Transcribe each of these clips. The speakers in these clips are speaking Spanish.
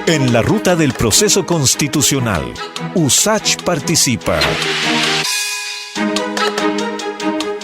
En la ruta del proceso constitucional, USACH participa.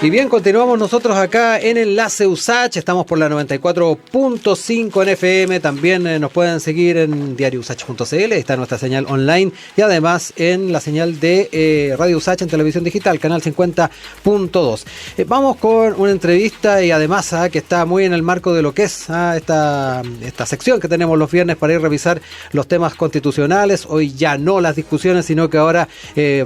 Y bien, continuamos nosotros acá en Enlace USACH, estamos por la 94.5 en FM, también nos pueden seguir en diariousach.cl, está nuestra señal online y además en la señal de Radio USACH en televisión digital, canal 50.2. Vamos con una entrevista y además que está muy en el marco de lo que es esta sección que tenemos los viernes para ir a revisar los temas constitucionales, hoy ya no las discusiones, sino que ahora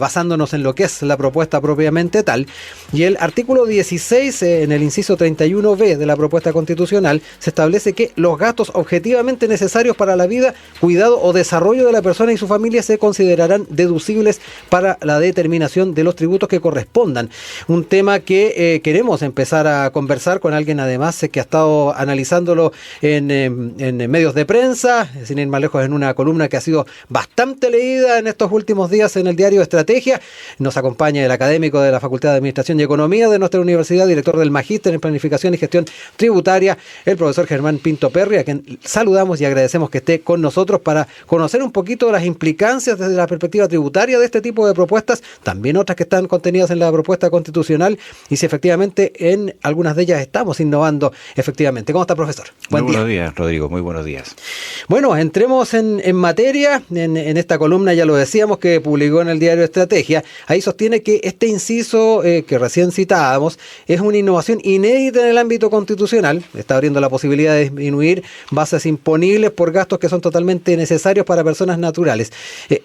basándonos en lo que es la propuesta propiamente tal, y el artículo 16, en el inciso 31b de la propuesta constitucional, se establece que los gastos objetivamente necesarios para la vida, cuidado o desarrollo de la persona y su familia se considerarán deducibles para la determinación de los tributos que correspondan. Un tema que queremos empezar a conversar con alguien además que ha estado analizándolo en medios de prensa, sin ir más lejos, en una columna que ha sido bastante leída en estos últimos días en el diario Estrategia. Nos acompaña el académico de la Facultad de Administración y Economía de nuestra universidad, director del Magíster en Planificación y Gestión Tributaria, el profesor Germán Pinto Perry, a quien saludamos y agradecemos que esté con nosotros para conocer un poquito las implicancias desde la perspectiva tributaria de este tipo de propuestas, también otras que están contenidas en la propuesta constitucional y si efectivamente en algunas de ellas estamos innovando efectivamente. ¿Cómo está, profesor? Muy buenos días, Rodrigo, muy buenos días. Bueno, entremos en materia, en esta columna ya lo decíamos que publicó en el diario Estrategia, ahí sostiene que este inciso que recién citábamos es una innovación inédita en el ámbito constitucional, está abriendo la posibilidad de disminuir bases imponibles por gastos que son totalmente necesarios para personas naturales.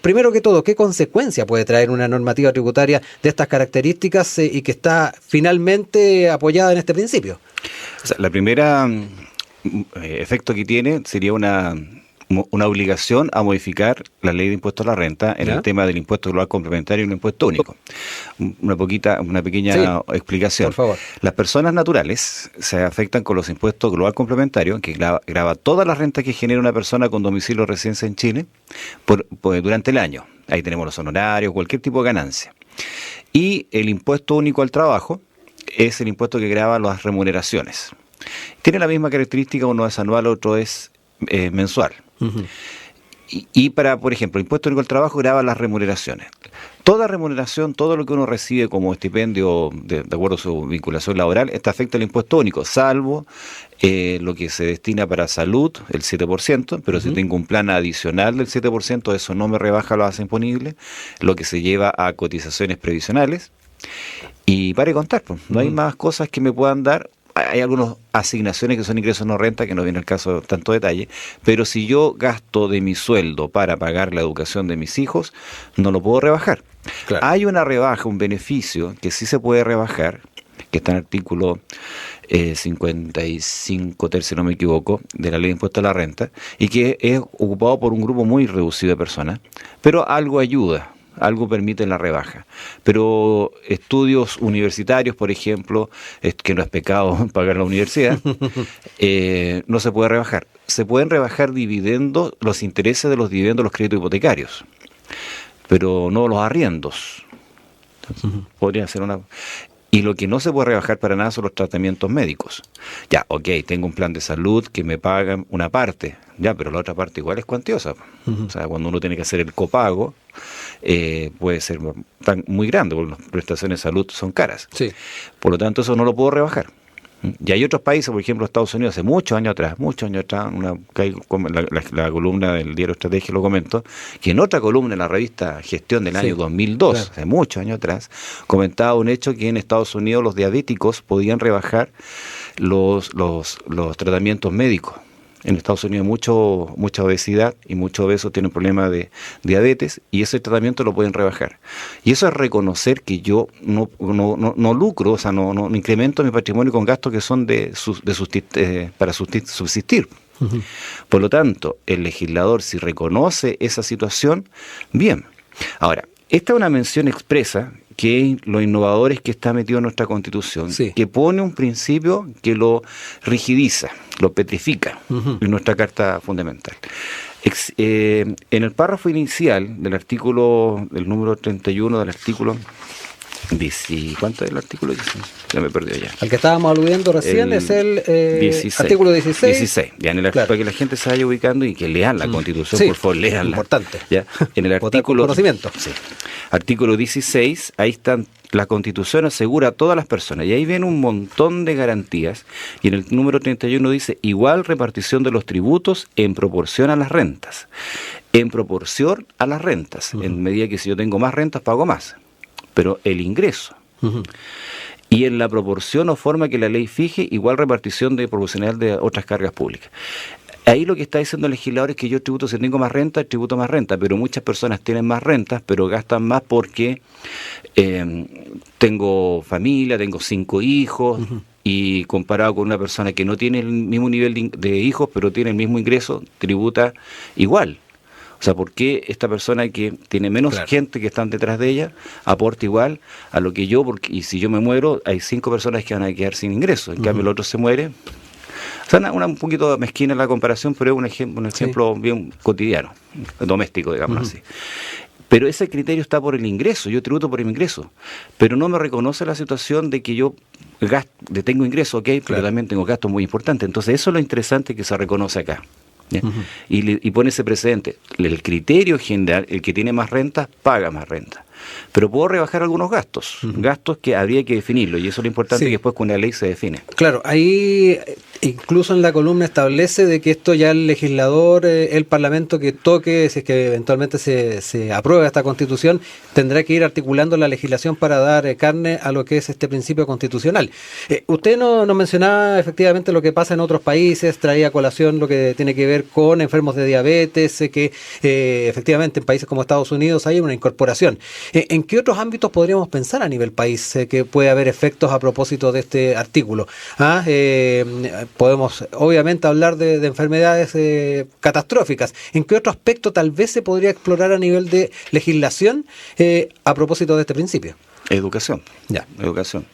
Primero que todo, ¿qué consecuencia puede traer una normativa tributaria de estas características y que está finalmente apoyada en este principio? O sea, la primera efecto que tiene sería una obligación a modificar la ley de impuestos a la renta en el tema del impuesto global complementario y el impuesto único. Una pequeña explicación. Por favor. Las personas naturales se afectan con los impuestos global complementario, que grava todas las rentas que genera una persona con domicilio o residencia en Chile durante el año. Ahí tenemos los honorarios, cualquier tipo de ganancia. Y el impuesto único al trabajo es el impuesto que grava las remuneraciones. Tiene la misma característica, uno es anual, otro es mensual. Uh-huh. Y para, por ejemplo, el impuesto único al trabajo grava las remuneraciones. Toda remuneración, todo lo que uno recibe como estipendio de acuerdo a su vinculación laboral, afecta al impuesto único, salvo lo que se destina para salud, el 7%, pero si tengo un plan adicional del 7%, eso no me rebaja la base imponible, lo que se lleva a cotizaciones previsionales. Y para de contar, pues, no hay más cosas que me puedan dar. Hay algunas asignaciones que son ingresos no renta, que no viene el caso de tanto detalle, pero si yo gasto de mi sueldo para pagar la educación de mis hijos, no lo puedo rebajar. Claro. Hay una rebaja, un beneficio que sí se puede rebajar, que está en el artículo 55, si no me equivoco, de la ley de impuestos a la renta, y que es ocupado por un grupo muy reducido de personas, pero algo ayuda. Algo permite la rebaja, pero estudios universitarios, por ejemplo, que no es pecado pagar la universidad, no se puede rebajar. Se pueden rebajar dividendos, los intereses de los dividendos, los créditos hipotecarios, pero no los arriendos. Podría ser una... Y lo que no se puede rebajar para nada son los tratamientos médicos. Ya, ok, tengo un plan de salud que me pagan una parte, ya, pero la otra parte igual es cuantiosa. O sea, cuando uno tiene que hacer el copago, puede ser muy grande, porque las prestaciones de salud son caras. Sí. Por lo tanto, eso no lo puedo rebajar. Y hay otros países, por ejemplo Estados Unidos, hace muchos años atrás, la columna del diario Estrategia lo comento, que en otra columna en la revista Gestión del año 2002, claro, hace muchos años atrás, comentaba un hecho que en Estados Unidos los diabéticos podían rebajar los tratamientos médicos. En Estados Unidos hay mucha obesidad y muchos obesos tienen problemas de diabetes y ese tratamiento lo pueden rebajar. Y eso es reconocer que yo no lucro, o sea, no incremento mi patrimonio con gastos que son para subsistir. Uh-huh. Por lo tanto, el legislador, si reconoce esa situación, bien. Ahora, esta es una mención expresa que lo innovador es que está metido en nuestra Constitución, sí, que pone un principio que lo rigidiza, lo petrifica en nuestra Carta Fundamental. En el párrafo inicial del artículo, del número 31 del artículo ¿Cuánto es el artículo? Ya me perdió ya. Al que estábamos aludiendo recién es el 16. artículo 16. 16. Ya en el, claro. Para que la gente se vaya ubicando y que lean la Constitución, Sí, por favor, leanla. importante. Ya. En el Votar con artículo conocimiento. Sí. Artículo 16, ahí están. La Constitución asegura a todas las personas, y ahí viene un montón de garantías, y en el número 31 dice, igual repartición de los tributos en proporción a las rentas. En proporción a las rentas, en medida que si yo tengo más rentas, pago más. Pero el ingreso. Y en la proporción o forma que la ley fije, igual repartición de proporcional de otras cargas públicas. Ahí lo que está diciendo el legislador es que yo tributo, si tengo más renta, tributo más renta, pero muchas personas tienen más rentas, pero gastan más porque tengo familia, tengo 5 hijos, y comparado con una persona que no tiene el mismo nivel de hijos, pero tiene el mismo ingreso, tributa igual. O sea, ¿por qué esta persona que tiene menos gente que están detrás de ella aporta igual a lo que yo? Y si yo me muero, hay 5 personas que van a quedar sin ingresos. En cambio, el otro se muere. O sea, un poquito mezquina la comparación, pero es un ejemplo bien cotidiano, doméstico, digamos así. Pero ese criterio está por el ingreso, yo tributo por el ingreso, pero no me reconoce la situación de que yo tengo ingreso, pero también tengo gastos muy importantes. Entonces eso es lo interesante que se reconoce acá. Y pone ese precedente. El criterio general, el que tiene más rentas, paga más renta. Pero puedo rebajar algunos gastos, gastos que habría que definirlo, y eso es lo importante, que después con la ley se define. Claro, ahí incluso en la columna establece de que esto ya el legislador, el Parlamento que toque, si es que eventualmente se aprueba esta Constitución, tendrá que ir articulando la legislación para dar carne a lo que es este principio constitucional. Usted nos mencionaba efectivamente lo que pasa en otros países, traía a colación lo que tiene que ver con enfermos de diabetes, que efectivamente en países como Estados Unidos hay una incorporación. ¿En qué otros ámbitos podríamos pensar a nivel país que puede haber efectos a propósito de este artículo? Podemos obviamente hablar de enfermedades catastróficas. ¿En qué otro aspecto tal vez se podría explorar a nivel de legislación a propósito de este principio? Educación. Educación.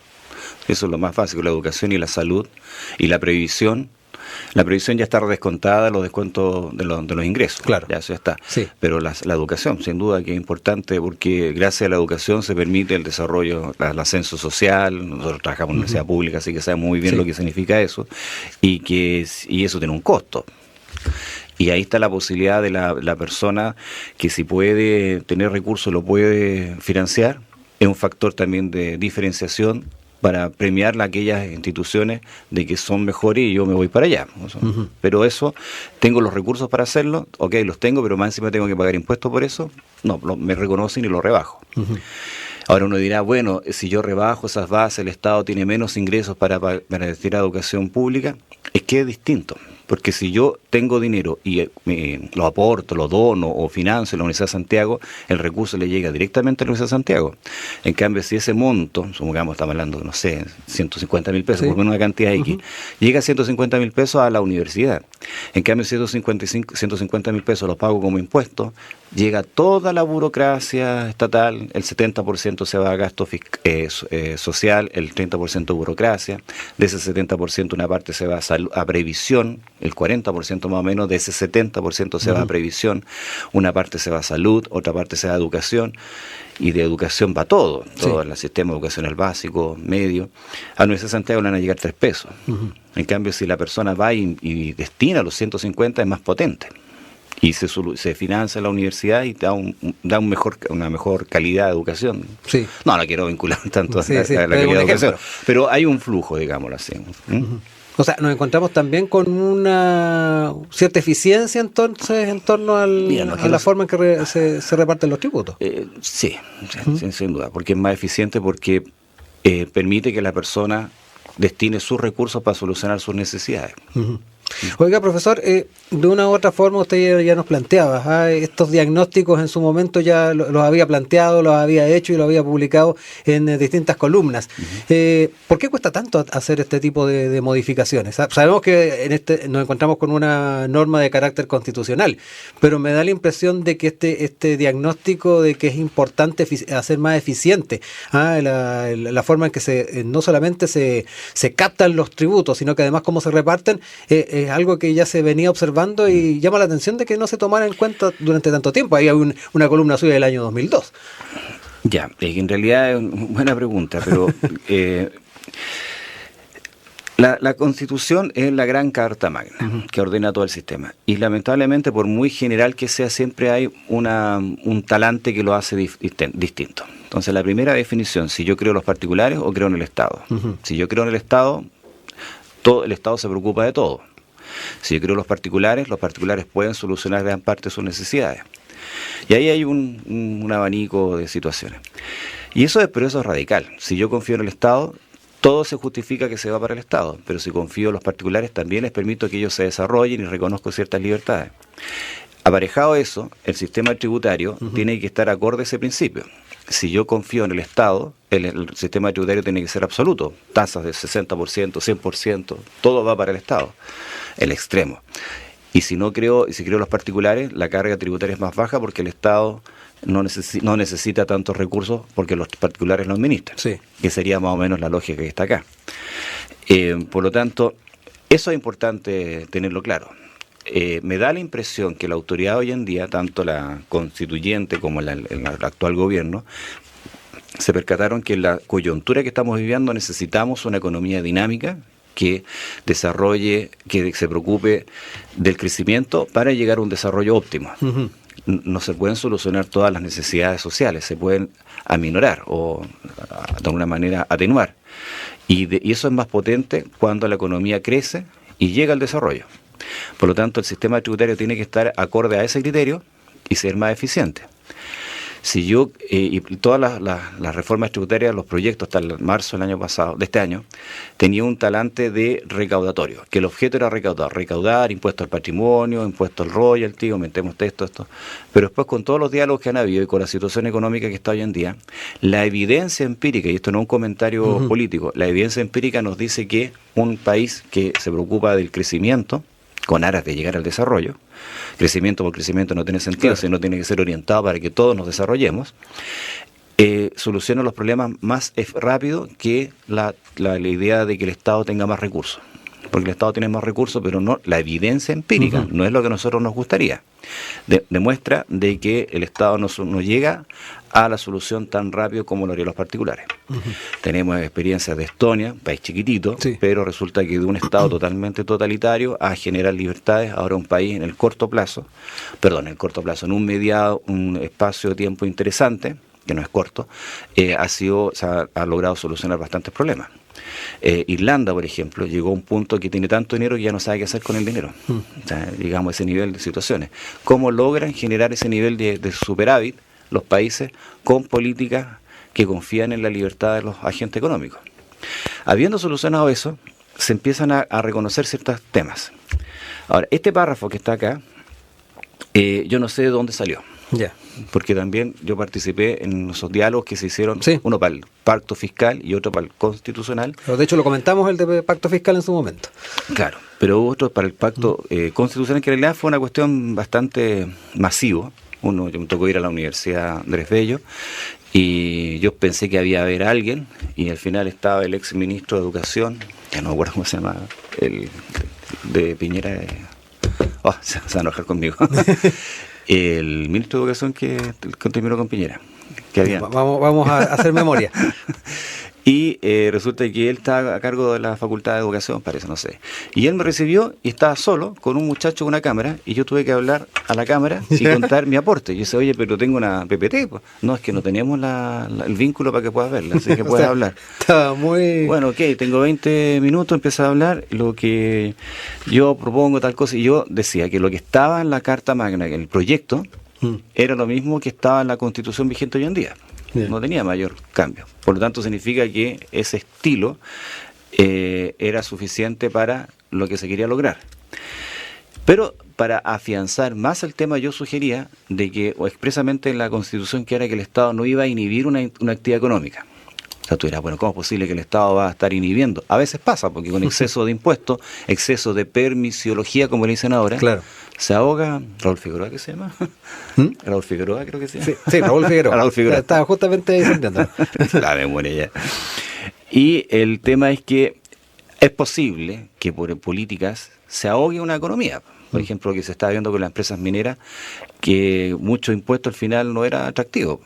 Eso es lo más básico, la educación y la salud y la previsión. La previsión ya está descontada, los descuentos de los ingresos. Claro. Ya eso ya está. Sí. Pero la educación, sin duda que es importante, porque gracias a la educación se permite el desarrollo, el ascenso social. Nosotros trabajamos en universidad pública, así que sabemos muy bien lo que significa eso, y eso tiene un costo. Y ahí está la posibilidad de la persona que, si puede tener recursos, lo puede financiar. Es un factor también de diferenciación para premiar a aquellas instituciones de que son mejores y yo me voy para allá. Pero eso, tengo los recursos para hacerlo, los tengo, pero más encima tengo que pagar impuestos por eso, no, me reconocen y lo rebajo. Ahora uno dirá, bueno, si yo rebajo esas bases, el Estado tiene menos ingresos para destinar a educación pública. Es que es distinto, porque si yo tengo dinero y lo aporto, lo dono o financio en la Universidad de Santiago, el recurso le llega directamente a la Universidad de Santiago. En cambio, si ese monto, supongamos, estamos hablando, no sé, 150.000 pesos, por una cantidad X, llega a 150.000 pesos a la universidad. En cambio, 150.000 pesos los pago como impuestos, llega toda la burocracia estatal, el 70% se va a gasto social, el 30% burocracia, de ese 70% una parte se va a previsión, el 40% más o menos de ese 70% se va a previsión, una parte se va a salud, otra parte se va a educación, y de educación va todo el sistema educacional básico, medio. A la Universidad de Santiago le van a llegar 3 pesos. En cambio, si la persona va y destina los 150, es más potente. Y se financia la universidad y da una mejor calidad de educación. Sí. No quiero vincular tanto a la calidad de educación, pero hay un flujo, digámoslo así. O sea, nos encontramos también con una cierta eficiencia entonces en torno a la forma en que se reparten los tributos. Sí, sin duda, porque es más eficiente, porque permite que la persona destine sus recursos para solucionar sus necesidades. Oiga, profesor, de una u otra forma usted ya nos planteaba, estos diagnósticos en su momento ya los había planteado, los había hecho y los había publicado en distintas columnas. ¿Por qué cuesta tanto hacer este tipo de modificaciones? Sabemos que nos encontramos con una norma de carácter constitucional, pero me da la impresión de que este diagnóstico de que es importante hacer más eficiente la forma en que no solamente se captan los tributos, sino que además cómo se reparten, es algo que ya se venía observando y llama la atención de que no se tomara en cuenta durante tanto tiempo. Ahí hay una columna suya del año 2002. Ya, en realidad es una buena pregunta, pero la Constitución es la gran carta magna que ordena todo el sistema. Y lamentablemente, por muy general que sea, siempre hay un talante que lo hace distinto. Entonces, la primera definición, si yo creo en los particulares o creo en el Estado. Si yo creo en el Estado, el Estado se preocupa de todo. Si yo creo en los particulares pueden solucionar gran parte de sus necesidades. Y ahí hay un abanico de situaciones. Pero eso es radical. Si yo confío en el Estado, todo se justifica que se va para el Estado, pero si confío en los particulares también les permito que ellos se desarrollen y reconozco ciertas libertades. Aparejado eso, el sistema tributario tiene que estar acorde a ese principio. Si yo confío en el Estado, el sistema tributario tiene que ser absoluto, tasas de 60%, 100%, todo va para el Estado, el extremo. Y si creo en los particulares, la carga tributaria es más baja porque el Estado no necesita tantos recursos porque los particulares lo administran, sí, que sería más o menos la lógica que está acá. Por lo tanto, eso es importante tenerlo claro. Me da la impresión que la autoridad hoy en día, tanto la constituyente como el actual gobierno, se percataron que en la coyuntura que estamos viviendo necesitamos una economía dinámica que desarrolle, que se preocupe del crecimiento para llegar a un desarrollo óptimo. No se pueden solucionar todas las necesidades sociales, se pueden aminorar o de alguna manera atenuar. Y eso es más potente cuando la economía crece y llega al desarrollo. Por lo tanto, el sistema tributario tiene que estar acorde a ese criterio y ser más eficiente. Si yo, y todas las reformas tributarias, los proyectos hasta el marzo del año pasado, de este año, tenía un talante de recaudatorio, que el objeto era recaudar impuestos al patrimonio, impuestos al royalty, aumentemos esto. Pero después, con todos los diálogos que han habido y con la situación económica que está hoy en día, la evidencia empírica, y esto no es un comentario político, la evidencia empírica nos dice que un país que se preocupa del crecimiento, con aras de llegar al desarrollo, crecimiento por crecimiento no tiene sentido, claro, sino tiene que ser orientado para que todos nos desarrollemos, soluciona los problemas más rápido que la idea de que el Estado tenga más recursos. Porque el Estado tiene más recursos, pero no la evidencia empírica, no es lo que a nosotros nos gustaría. Demuestra de que el Estado no llega a la solución tan rápido como lo harían los particulares. Tenemos experiencias de Estonia, país chiquitito, sí, pero resulta que de un Estado totalmente totalitario a generar libertades, ahora un país en un espacio de tiempo interesante, que no es corto, ha logrado solucionar bastantes problemas. Irlanda, por ejemplo, llegó a un punto que tiene tanto dinero que ya no sabe qué hacer con el dinero. O sea, llegamos a ese nivel de situaciones. ¿Cómo logran generar ese nivel de superávit los países con políticas que confían en la libertad de los agentes económicos? Habiendo solucionado eso, se empiezan a reconocer ciertos temas. Ahora, este párrafo que está acá, yo no sé de dónde salió. Porque también yo participé en esos diálogos que se hicieron, sí, uno para el pacto fiscal y otro para el constitucional. Pero de hecho lo comentamos el de pacto fiscal en su momento. Claro, pero otro para el pacto constitucional, que en realidad fue una cuestión bastante masiva. Yo me tocó ir a la Universidad Andrés Bello y yo pensé que había haber alguien y al final estaba el ex ministro de Educación, que no me acuerdo cómo se llama, el de Piñera, se va a enojar conmigo. El ministro de Educación que terminó con Piñera. Vamos a hacer memoria. Y resulta que él está a cargo de la Facultad de Educación, parece, no sé. Y él me recibió y estaba solo con un muchacho con una cámara y yo tuve que hablar a la cámara y contar mi aporte. Y yo decía, oye, pero tengo una PPT. Pues. No, es que no teníamos el vínculo para que puedas verla, así que puedes hablar. Estaba muy... Bueno, ok, tengo 20 minutos, empecé a hablar lo que yo propongo, tal cosa. Y yo decía que lo que estaba en la Carta Magna, en el proyecto, era lo mismo que estaba en la Constitución vigente hoy en día. No tenía mayor cambio. Por lo tanto, significa que ese estilo era suficiente para lo que se quería lograr. Pero para afianzar más el tema, yo sugería de que, o expresamente en la Constitución, que era que el Estado no iba a inhibir una actividad económica. O sea, tú dirás, bueno, ¿cómo es posible que el Estado va a estar inhibiendo? A veces pasa, porque con exceso de impuestos, exceso de permisiología, como le dicen ahora, claro, se ahoga. Raúl Figueroa, ¿qué se llama? Raúl Figueroa, creo que se llama. Sí, Raúl Figueroa. Raúl Figueroa. Estaba justamente diciendo. La memoria ya. Y el tema es que es posible que por políticas se ahogue una economía. Por ejemplo, lo que se está viendo con las empresas mineras, que mucho impuesto al final no era atractivo.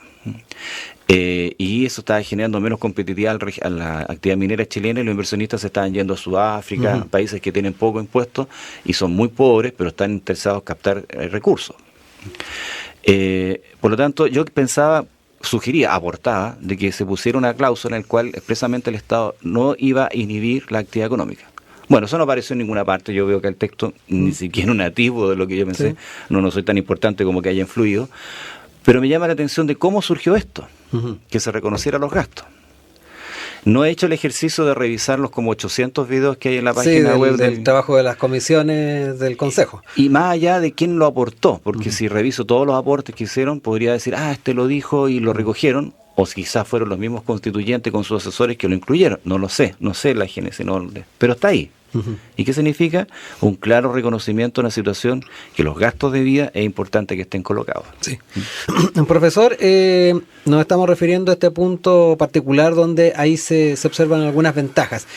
Y eso estaba generando menos competitividad a la actividad minera chilena, y los inversionistas se estaban yendo a Sudáfrica, países que tienen poco impuesto y son muy pobres, pero están interesados en captar recursos. Por lo tanto, yo sugería, aportaba, de que se pusiera una cláusula en la cual expresamente el Estado no iba a inhibir la actividad económica. Bueno, eso no apareció en ninguna parte. Yo veo que el texto ni siquiera un atisbo de lo que yo pensé. Sí. No soy tan importante como que haya influido. Pero me llama la atención de cómo surgió esto, que se reconociera los gastos. No he hecho el ejercicio de revisar los como 800 videos que hay en la página web del trabajo de las comisiones del Consejo. Y más allá de quién lo aportó, porque si reviso todos los aportes que hicieron, podría decir, este lo dijo y lo recogieron, o quizás fueron los mismos constituyentes con sus asesores que lo incluyeron. No lo sé, no sé la génesis, pero está ahí. ¿Y qué significa? Un claro reconocimiento de una situación que los gastos de vida es importante que estén colocados. Sí. Profesor, nos estamos refiriendo a este punto particular donde ahí se observan algunas ventajas.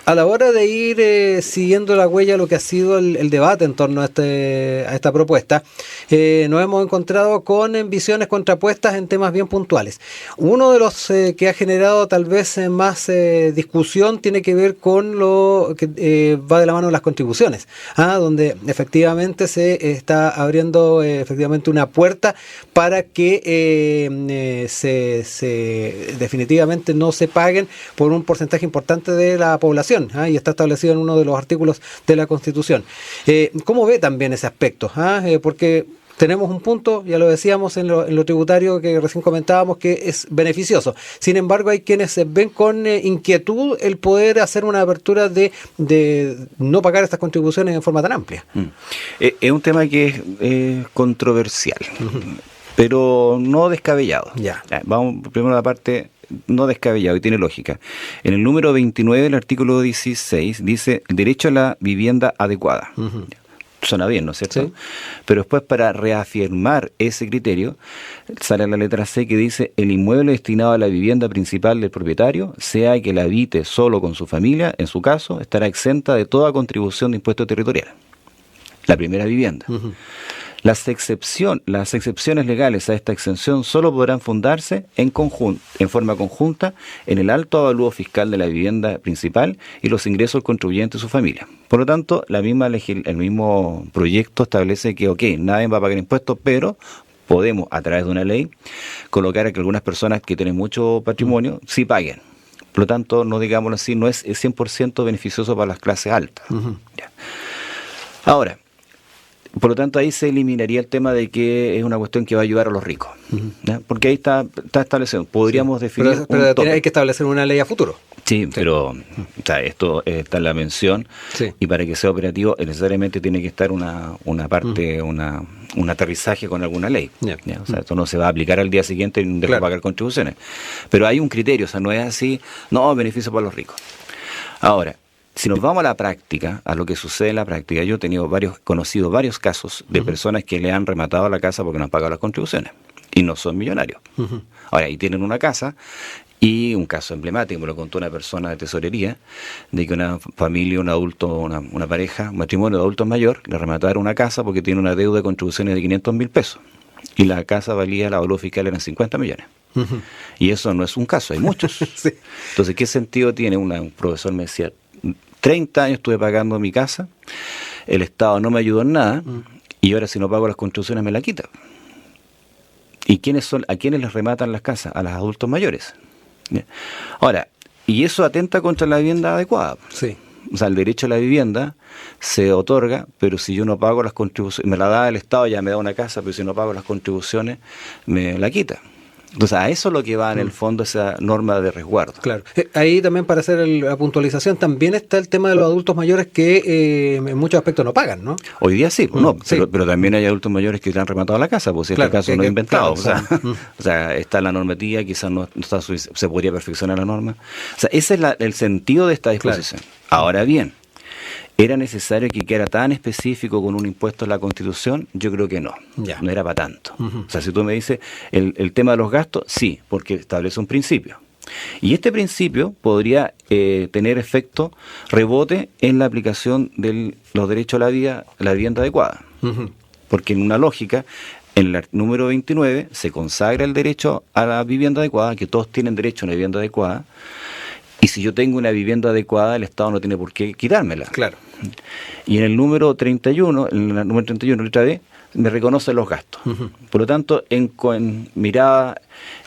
A la hora de ir siguiendo la huella de lo que ha sido el debate en torno a esta propuesta, nos hemos encontrado con visiones contrapuestas en temas bien puntuales. Uno de los que ha generado tal vez más discusión tiene que ver con lo que va de la mano de las contribuciones, donde efectivamente se está abriendo efectivamente una puerta para que definitivamente no se paguen por un porcentaje importante de la población, y está establecido en uno de los artículos de la Constitución. ¿Cómo ve también ese aspecto? Porque tenemos un punto, ya lo decíamos en lo tributario que recién comentábamos, que es beneficioso. Sin embargo, hay quienes ven con inquietud el poder hacer una apertura de no pagar estas contribuciones en forma tan amplia. Es un tema que es controversial, pero no descabellado. Vamos primero a la parte no descabellado y tiene lógica. En el número 29 del artículo 16 dice derecho a la vivienda adecuada. Suena bien, ¿no es cierto? Sí. Pero después, para reafirmar ese criterio, sale la letra C que dice: el inmueble destinado a la vivienda principal del propietario, sea que la habite solo con su familia, en su caso, estará exenta de toda contribución de impuesto territorial. La primera vivienda. Las excepciones legales a esta exención solo podrán fundarse en forma conjunta en el alto avalúo fiscal de la vivienda principal y los ingresos del contribuyente y su familia. Por lo tanto, el mismo proyecto establece que, nadie va a pagar impuestos, pero podemos, a través de una ley, colocar a que algunas personas que tienen mucho patrimonio sí paguen. Por lo tanto, no digámoslo así, no es 100% beneficioso para las clases altas. Ahora, por lo tanto, ahí se eliminaría el tema de que es una cuestión que va a ayudar a los ricos. Porque ahí está establecido. Podríamos definir pero hay que establecer una ley a futuro. Sí, pero esto está en la mención, y para que sea operativo necesariamente tiene que estar una parte, un aterrizaje con alguna ley. O sea, esto no se va a aplicar al día siguiente y dejar de pagar contribuciones. Pero hay un criterio, no es así, beneficio para los ricos. Ahora, si nos vamos a la práctica, a lo que sucede en la práctica, yo he conocido varios casos de personas que le han rematado la casa porque no han pagado las contribuciones y no son millonarios. Ahora, y tienen una casa, y un caso emblemático, me lo contó una persona de tesorería, de que una familia, un adulto, una pareja, un matrimonio de adultos mayor, le remataron una casa porque tiene una deuda de contribuciones de 500.000 pesos. Y la casa valía, la valor fiscal eran 50 millones. Y eso no es un caso, hay muchos. Entonces, ¿qué sentido tiene? Un profesor me decía: 30 años estuve pagando mi casa, el Estado no me ayudó en nada, y ahora si no pago las contribuciones me la quita. ¿Y a quiénes les rematan las casas? A los adultos mayores. Ahora, y eso atenta contra la vivienda adecuada. O sea, el derecho a la vivienda se otorga, pero si yo no pago las contribuciones, me la da el Estado, ya me da una casa, pero si no pago las contribuciones, me la quita. Entonces, a eso es lo que va en el fondo esa norma de resguardo. Claro. Ahí también, para hacer la puntualización, también está el tema de los adultos mayores que en muchos aspectos no pagan, ¿no? Hoy día sí, pero también hay adultos mayores que le han rematado la casa, pues si este caso no es inventado. O sea, está la normativa, quizás no está, se podría perfeccionar la norma. O sea, ese es el sentido de esta disposición. Ahora bien, ¿era necesario que quedara tan específico con un impuesto en la Constitución? Yo creo que no. No era para tanto. O sea, si tú me dices el tema de los gastos, sí, porque establece un principio. Y este principio podría tener efecto rebote en la aplicación de los derechos a la vivienda adecuada. Ujú. Porque en una lógica, en el número 29 se consagra el derecho a la vivienda adecuada, que todos tienen derecho a una vivienda adecuada, y si yo tengo una vivienda adecuada, el Estado no tiene por qué quitármela. Claro. Y en el número 31, letra D, me reconoce los gastos. Ujú. Por lo tanto, en mirada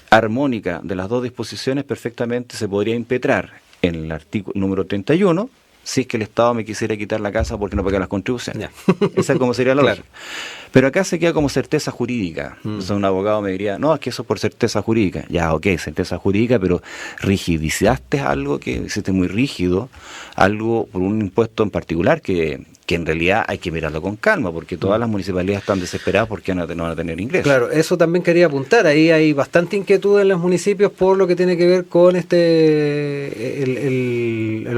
armónica de las dos disposiciones, perfectamente se podría impetrar en el artículo número 31, si es que el Estado me quisiera quitar la casa porque no paga las contribuciones. Esa es como sería la Claro. lógica. Pero acá se queda como certeza jurídica. Entonces un abogado me diría, no, es que eso es por certeza jurídica. Ya, ok, certeza jurídica, pero rigidizaste algo que hiciste muy rígido, algo por un impuesto en particular que en realidad hay que mirarlo con calma, porque todas las municipalidades están desesperadas porque no van a tener ingresos. Claro, eso también quería apuntar. Ahí hay bastante inquietud en los municipios por lo que tiene que ver con lo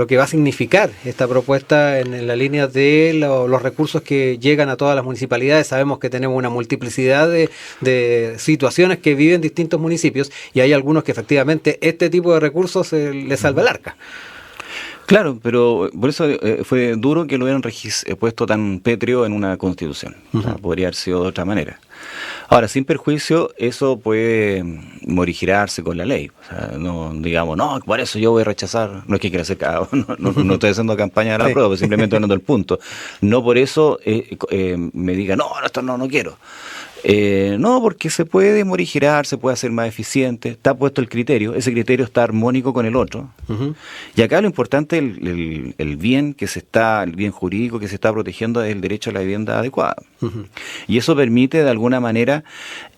que va a significar esta propuesta en la línea de los recursos que llegan a todas las municipalidades. Sabemos que tenemos una multiplicidad de situaciones que viven distintos municipios y hay algunos que efectivamente este tipo de recursos les salva el arca. Claro, pero por eso fue duro que lo hubieran puesto tan pétreo en una constitución. O sea, podría haber sido de otra manera. Ahora, sin perjuicio, eso puede morigirarse con la ley. O sea, no digamos, no, por eso yo voy a rechazar. No es que quiera hacer no estoy haciendo campaña de la prueba, pero simplemente hablando del punto. No por eso me diga, no, esto no quiero. No, porque se puede morigerar, se puede hacer más eficiente, está puesto el criterio, ese criterio está armónico con el otro. Uh-huh. Y acá lo importante, el bien el bien jurídico que se está protegiendo es el derecho a la vivienda adecuada. Uh-huh. Y eso permite de alguna manera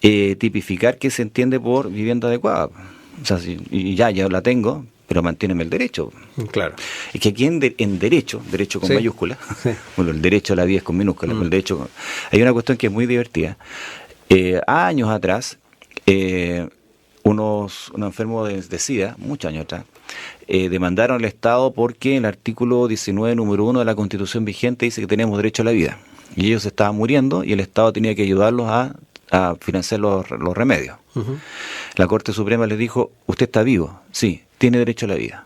tipificar qué se entiende por vivienda adecuada. O sea, y ya la tengo, pero mantiéneme el derecho. Claro. Es que aquí en derecho con sí. mayúscula, sí. bueno, el derecho a la vida es con minúscula, el derecho hay una cuestión que es muy divertida. Años atrás, unos enfermos de SIDA, muchos años atrás, demandaron al Estado porque el artículo 19, número 1 de la Constitución vigente dice que tenemos derecho a la vida. Y ellos estaban muriendo y el Estado tenía que ayudarlos a financiar los remedios. Uh-huh. La Corte Suprema les dijo, usted está vivo, sí, tiene derecho a la vida.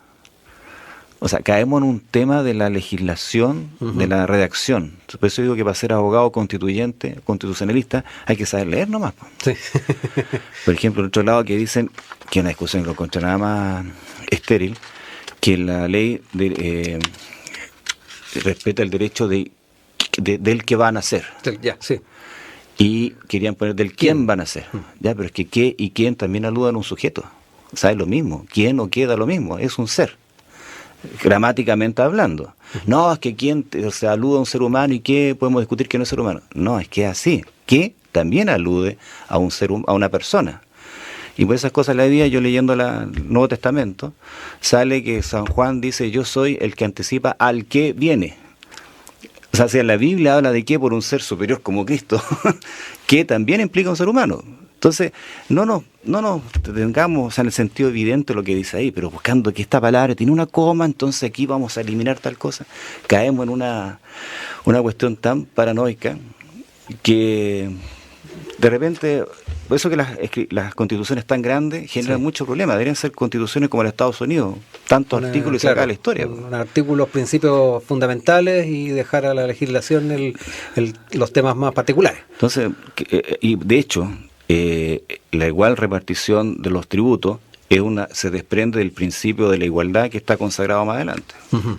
O sea, caemos en un tema de la legislación, de la redacción. Por eso digo que para ser abogado constitucionalista, hay que saber leer nomás. Sí. Por ejemplo, en otro lado que dicen, que una discusión que lo encontré nada más estéril, que la ley respeta el derecho del que van a nacer. Ya, sí. Y querían poner del quién van a ser. Ya, pero es que qué y quién también aludan a un sujeto. ¿Sabes lo mismo? Quién o qué da lo mismo. Es un ser. Gramáticamente hablando. No, es que quién se alude a un ser humano y qué podemos discutir que no es ser humano. No, es que es así. Que también alude a un ser a una persona. Y por esas cosas la vida, yo leyendo el Nuevo Testamento, sale que San Juan dice, yo soy el que anticipa al que viene. O sea, si en la Biblia habla de que por un ser superior como Cristo, que también implica un ser humano. Entonces, no nos tengamos en el sentido evidente lo que dice ahí, pero buscando que esta palabra tiene una coma, entonces aquí vamos a eliminar tal cosa. Caemos en una cuestión tan paranoica que de repente, por eso que las constituciones tan grandes generan muchos problemas. Deberían ser constituciones como la de Estados Unidos, tantos artículos y sacar la historia. Artículos, principios fundamentales y dejar a la legislación los temas más particulares. Entonces, y de hecho, la igual repartición de los tributos se desprende del principio de la igualdad que está consagrado más adelante. Uh-huh.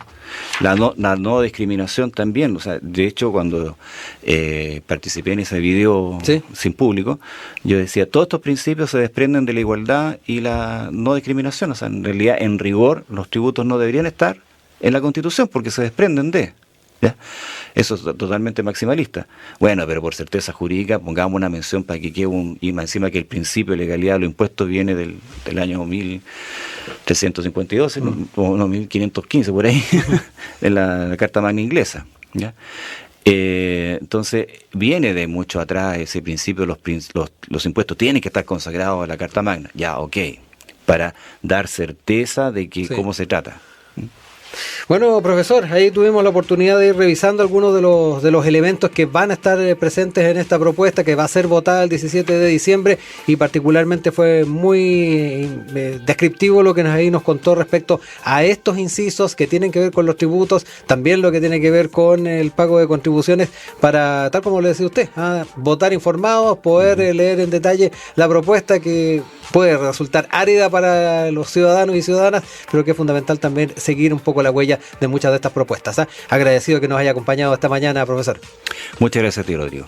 La no discriminación también, o sea, de hecho cuando participé en ese video sin público, yo decía, todos estos principios se desprenden de la igualdad y la no discriminación, o sea, en realidad, en rigor, los tributos no deberían estar en la Constitución porque se desprenden de... ¿ya? Eso es totalmente maximalista. Bueno, pero por certeza jurídica pongamos una mención para que quede y más encima que el principio de legalidad de los impuestos viene del año 1352 o no, 1515 por ahí, en la Carta Magna inglesa, ¿ya? Entonces viene de mucho atrás ese principio, los impuestos tienen que estar consagrados a la Carta Magna, ya, ok, para dar certeza de que cómo se trata. Bueno, profesor, ahí tuvimos la oportunidad de ir revisando algunos de los elementos que van a estar presentes en esta propuesta que va a ser votada el 17 de diciembre y particularmente fue muy descriptivo lo que ahí nos contó respecto a estos incisos que tienen que ver con los tributos, también lo que tiene que ver con el pago de contribuciones para, tal como le decía usted, votar informados, poder leer en detalle la propuesta que puede resultar árida para los ciudadanos y ciudadanas, pero que es fundamental también seguir un poco la huella de muchas de estas propuestas. Agradecido que nos haya acompañado esta mañana, profesor. Muchas gracias a ti, Rodrigo.